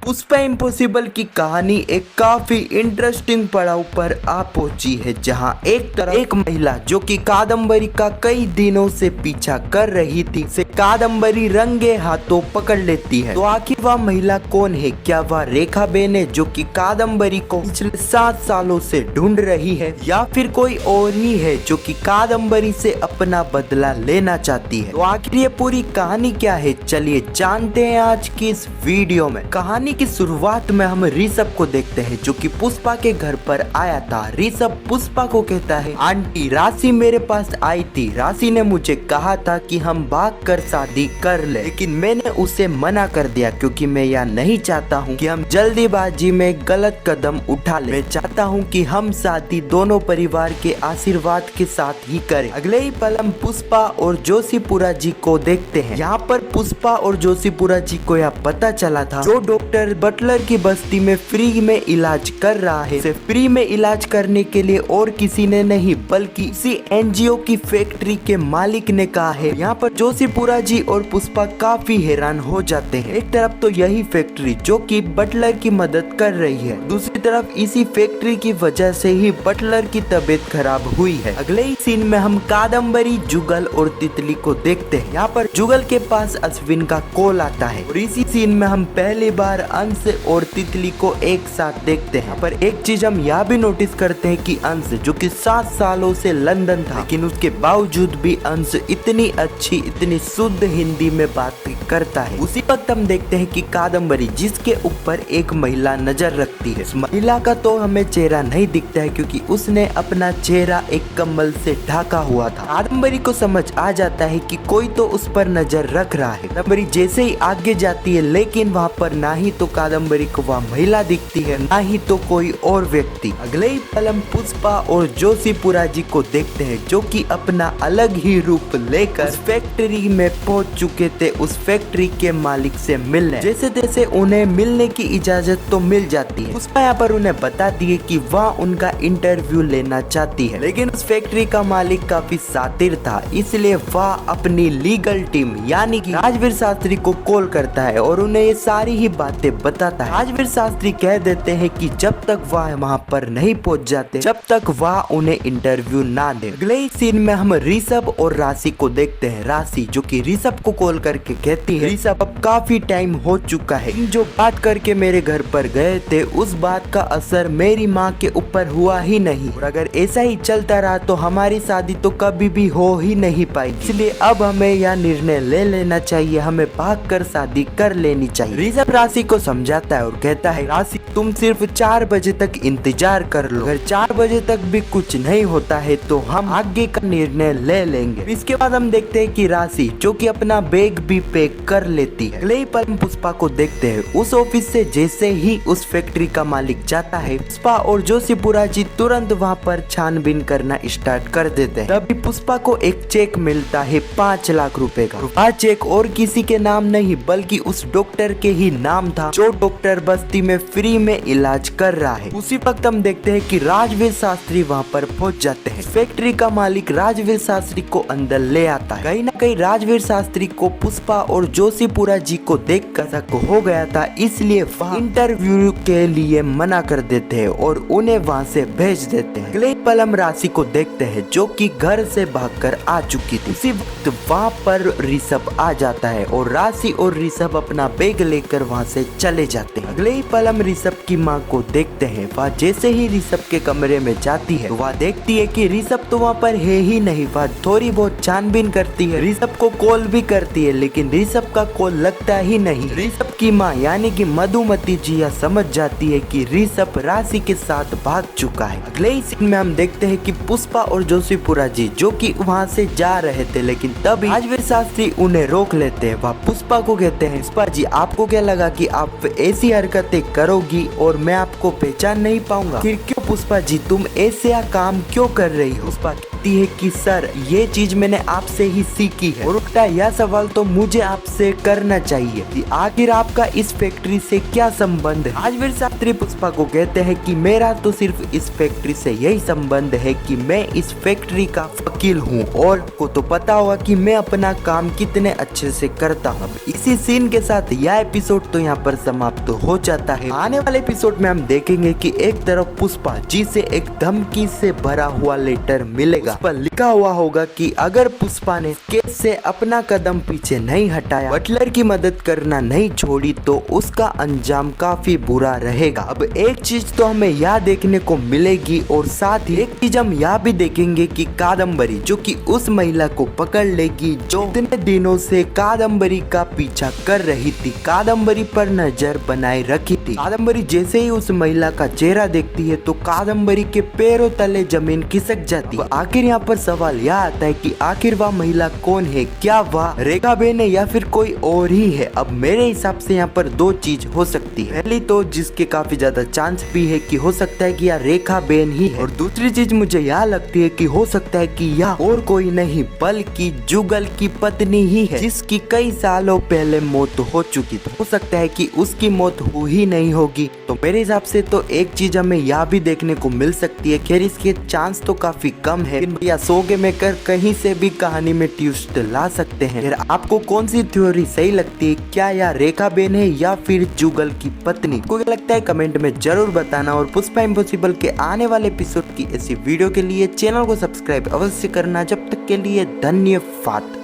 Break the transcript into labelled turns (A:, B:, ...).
A: Pushpa impossible की कहानी एक काफी इंटरेस्टिंग पड़ाव पर आ पहुंची है, जहां एक तरफ एक महिला जो कि कादम्बरी का कई दिनों से पीछा कर रही थी से कादम्बरी रंगे हाथों पकड़ लेती है। तो आखिर वह महिला कौन है? क्या वह रेखा बेन है जो कि कादम्बरी को पिछले 7 सालों से ढूंढ रही है, या फिर कोई और ही है जो कि कादम्बरी से अपना बदला लेना चाहती है? तो आखिर ये पूरी कहानी क्या है, चलिए जानते हैं आज की इस वीडियो में। कहानी की शुरुआत में हम ऋषभ को देखते हैं जो कि पुष्पा के घर पर आया था। ऋषभ पुष्पा को कहता है, आंटी राशि मेरे पास आई थी, राशि ने मुझे कहा था कि हम भाग कर शादी कर ले, लेकिन मैंने उसे मना कर दिया क्योंकि मैं यह नहीं चाहता हूँ कि हम जल्दीबाजी में गलत कदम उठा ले। मैं चाहता हूँ कि हम शादी दोनों परिवार के आशीर्वाद के साथ ही करें। अगले ही पल हम पुष्पा और जोशीपुरा जी को देखते हैं। यहाँ पर पुष्पा और जोशीपुरा जी को यह पता चला था जो डॉक्टर बटलर की बस्ती में फ्री में इलाज कर रहा है, सिर्फ फ्री में इलाज करने के लिए और किसी ने नहीं बल्कि इसी एनजीओ की फैक्ट्री के मालिक ने कहा है। यहाँ पर जोशीपुरा जी और पुष्पा काफी हैरान हो जाते हैं। एक तरफ तो यही फैक्ट्री जो कि बटलर की मदद कर रही है, दूसरी तरफ इसी फैक्ट्री की वजह से ही बटलर की तबीयत खराब हुई है। अगले ही सीन में हम कादम्बरी, जुगल और तितली को देखते हैं। यहाँ पर जुगल के पास अश्विन का कॉल आता है और इसी सीन में हम पहली बार अंश और तितली को एक साथ देखते हैं। पर एक चीज हम यह भी नोटिस करते हैं कि अंश जो कि 7 सालों से लंदन था, लेकिन उसके बावजूद भी अंश इतनी अच्छी, इतनी शुद्ध हिंदी में बात करता है। उसी वक्त हम देखते हैं कि कादम्बरी जिसके ऊपर एक महिला नजर रखती है, उस महिला का तो हमें चेहरा नहीं दिखता है क्योंकि उसने अपना चेहरा एक कम्बल से ढका हुआ था। कादम्बरी को समझ आ जाता है कि कोई तो उस पर नजर रख रहा है। कादम्बरी जैसे ही आगे जाती है, लेकिन वहाँ पर ना ही तो कादम्बरी को वह महिला दिखती है, ना ही तो कोई और व्यक्ति। अगले ही पल हम पुष्पा और जोशीपुरा जी को देखते हैं जो कि अपना अलग ही रूप लेकर उस फैक्ट्री में पहुंच चुके थे, उस फैक्ट्री के मालिक से मिलने। जैसे तैसे उन्हें मिलने की इजाजत तो मिल जाती है। पुष्पा यहाँ पर उन्हें बता दिए कि वह उनका इंटरव्यू लेना चाहती है, लेकिन उस फैक्ट्री का मालिक काफी शातिर था, इसलिए वह अपनी लीगल टीम यानी कि राजवीर शास्त्री को कॉल करता है और उन्हें ये सारी ही बातें बताता है। राजवीर शास्त्री कह देते हैं कि जब तक वह वहां पर नहीं पहुंच जाते, जब तक वह उन्हें इंटरव्यू ना दे। अगले ही सीन में हम ऋषभ और राशि को देखते हैं। राशि जो कि ऋषभ को कॉल करके कहती है, ऋषभ अब काफी टाइम हो चुका है, जो बात करके मेरे घर पर गए थे उस बात का असर मेरी माँ के ऊपर हुआ ही नहीं, और अगर ऐसा ही चलता रहा तो हमारी शादी तो कभी भी हो ही नहीं पाई, इसलिए अब हमें यह निर्णय ले लेना चाहिए, हमें भाग कर शादी कर लेनी चाहिए। ऋषभ राशि को समझाता है और कहता है, राशि तुम सिर्फ 4 बजे तक इंतजार कर लो, अगर 4 बजे तक भी कुछ नहीं होता है तो हम आगे का निर्णय ले लेंगे। इसके बाद हम देखते हैं कि राशि जो कि अपना बैग भी पैक कर लेती है। अगले ही पल हम पुष्पा को देखते हैं। उस ऑफिस से जैसे ही उस फैक्ट्री का मालिक जाता है, पुष्पा और जोशीपुरा जी तुरंत वहाँ पर छानबीन करना स्टार्ट कर देते हैं। तभी पुष्पा को एक चेक मिलता है 5 लाख रुपए का। वह चेक और किसी के नाम नहीं बल्कि उस डॉक्टर के ही नाम था जो डॉक्टर बस्ती में फ्री में इलाज कर रहा है। उसी वक्त हम देखते हैं कि राजवीर शास्त्री वहां पर पहुंच जाते हैं। फैक्ट्री का मालिक राजवीर शास्त्री को अंदर ले आता है। कहीं ना कहीं राजवीर शास्त्री को पुष्पा और जोशीपुरा जी को देखकर शक हो गया था, इसलिए वह इंटरव्यू के लिए मना कर देते हैं और उन्हें वहां से भेज देते हैं। अगले पल हम राशि को देखते हैं जो कि घर से भागकर आ चुकी थी। उसी वक्त वहां पर ऋषभ आ जाता है और राशि और ऋषभ अपना बैग लेकर वहां से चले जाते हैं। अगले ही पल हम ऋषभ की माँ को देखते हैं। वह जैसे ही ऋषभ के कमरे में जाती है, वह देखती है कि ऋषभ तो वहाँ पर है ही नहीं। वह थोड़ी बहुत छानबीन करती है, ऋषभ को कॉल भी करती है, लेकिन ऋषभ का कॉल लगता ही नहीं। ऋषभ की माँ यानी कि मधुमती जी यह समझ जाती है कि ऋषभ राशि के साथ भाग चुका है। अगले ही सीन में हम देखते हैं कि पुष्पा और जोशीपुरा जी जो कि वहाँ से जा रहे थे, लेकिन तभी राजवीर शास्त्री उन्हें रोक लेते हैं। वह पुष्पा को कहते हैं, पुष्पा जी आपको क्या लगा कि आप ऐसी हरकतें करोगी और मैं आपको पहचान नहीं पाऊंगा? फिर क्यों पुष्पा जी तुम ऐसे काम क्यों कर रही हो? पुष्पा कहती है कि सर ये चीज मैंने आपसे ही सीखी है। और उल्टा यह सवाल तो मुझे आपसे करना चाहिए कि आखिर आपका इस फैक्ट्री से क्या संबंध है। आज वीर शास्त्री पुष्पा को कहते हैं कि मेरा तो सिर्फ इस फैक्ट्री से यही संबंध है कि मैं इस फैक्ट्री का वकील हूँ और को तो पता होगा कि मैं अपना काम कितने अच्छे से करता हूँ। इसी सीन के साथ यह एपिसोड तो यहाँ पर समाप्त हो जाता है। आने वाले एपिसोड में हम देखेंगे कि एक तरफ पुष्पा जी से एक धमकी से भरा हुआ लेटर मिलेगा। उस पर लिखा हुआ होगा कि अगर पुष्पा ने केस से अपना कदम पीछे नहीं हटाया, बटलर की मदद करना नहीं छोड़ी तो उसका अंजाम काफी बुरा रहेगा। अब एक चीज तो हमें यह देखने को मिलेगी और साथ ही एक चीज हम यह भी देखेंगे कि कादम्बरी जो कि उस महिला को पकड़ लेगी जो इतने दिनों से कादम्बरी का पीछा कर रही थी, कादम्बरी पर नजर बनाए रखी थी। कादम्बरी जैसे ही उस महिला का चेहरा देखती है तो कादम्बरी के पैरों तले जमीन खिसक जाती है। आखिर यहाँ पर सवाल यह आता है कि आखिर वह महिला कौन है, क्या वह रेखा बेन है या फिर कोई और ही है। अब मेरे हिसाब से यहाँ पर दो चीज हो सकती है। पहली तो जिसके काफी ज्यादा चांस भी है कि हो सकता है कि यह रेखा बेन ही है, और दूसरी चीज मुझे यह लगती है कि हो सकता है कि यह और कोई नहीं बल्कि जुगल की पत्नी ही है जिसकी कई सालों पहले मौत हो चुकी थी। हो सकता है कि उसकी मौत हो ही नहीं होगी। तो मेरे हिसाब से तो एक चीज हमें यह भी देखने को मिल सकती है, खैर इसके चांस तो काफी कम है या सोगे में कर कहीं से भी कहानी में ट्विस्ट ला सकते हैं। फिर आपको कौन सी थ्योरी सही लगती है, क्या यह रेखा बेन है या फिर जुगल की पत्नी? को क्या लगता है कमेंट में जरूर बताना। और पुष्पा इम्पॉसिबल के आने वाले एपिसोड की ऐसी वीडियो के लिए चैनल को सब्सक्राइब अवश्य करना। जब तक के लिए धन्यवाद।